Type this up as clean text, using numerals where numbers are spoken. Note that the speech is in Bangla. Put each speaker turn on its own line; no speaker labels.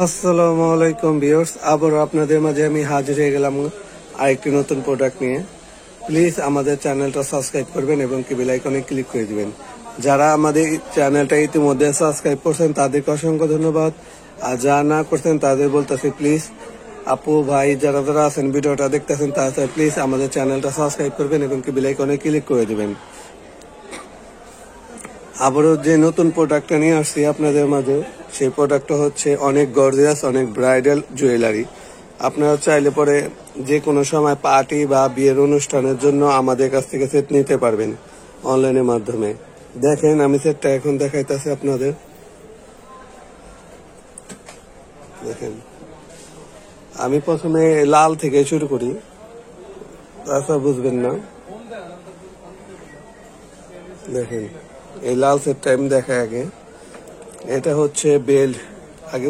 আসসালামু আলাইকুম ভিউয়ার্স, আবারও আপনাদের মাঝে আমি হাজির হয়ে গেলাম আরেকটি নতুন প্রোডাক্ট নিয়ে। প্লিজ আমাদের চ্যানেলটা সাবস্ক্রাইব করবেন এবং কি বেল আইকনে ক্লিক করে দিবেন। যারা আমাদের চ্যানেলটা ইতিমধ্যে সাবস্ক্রাইব করছেন তাদেরকে অসংখ্য ধন্যবাদ, আর যারা না করছেন তাদের বলতেছি প্লিজ আপু ভাই যারা যারা আছেন ভিডিওটা দেখতেছেন তারা প্লিজ আমাদের চ্যানেলটা সাবস্ক্রাইব করবেন এবং কি বেল আইকনে ক্লিক করে দিবেন। আবারও যে নতুন প্রোডাক্টটা নিয়ে আসছি আপনাদের মাঝে, সেই প্রোডাক্টটা হচ্ছে অনেক গর্জিয়াস, অনেক ব্রাইডাল জুয়েলারি। আপনারা চাইলে পরে যে কোনো সময় পার্টি বা বিয়ের অনুষ্ঠানের জন্য আমাদের কাছ থেকে সেট নিতে পারবেন অনলাইনের মাধ্যমে। দেখেন আমি সেটটা এখন দেখাইতেছি আপনাদের। দেখেন আমি প্রথমে লাল থেকে শুরু করি, তাছাড়া বুঝবেন না। দেখেন এই লাল সেটটা আমি দেখাই আগে। এটা হচ্ছে বেল্ট, আগে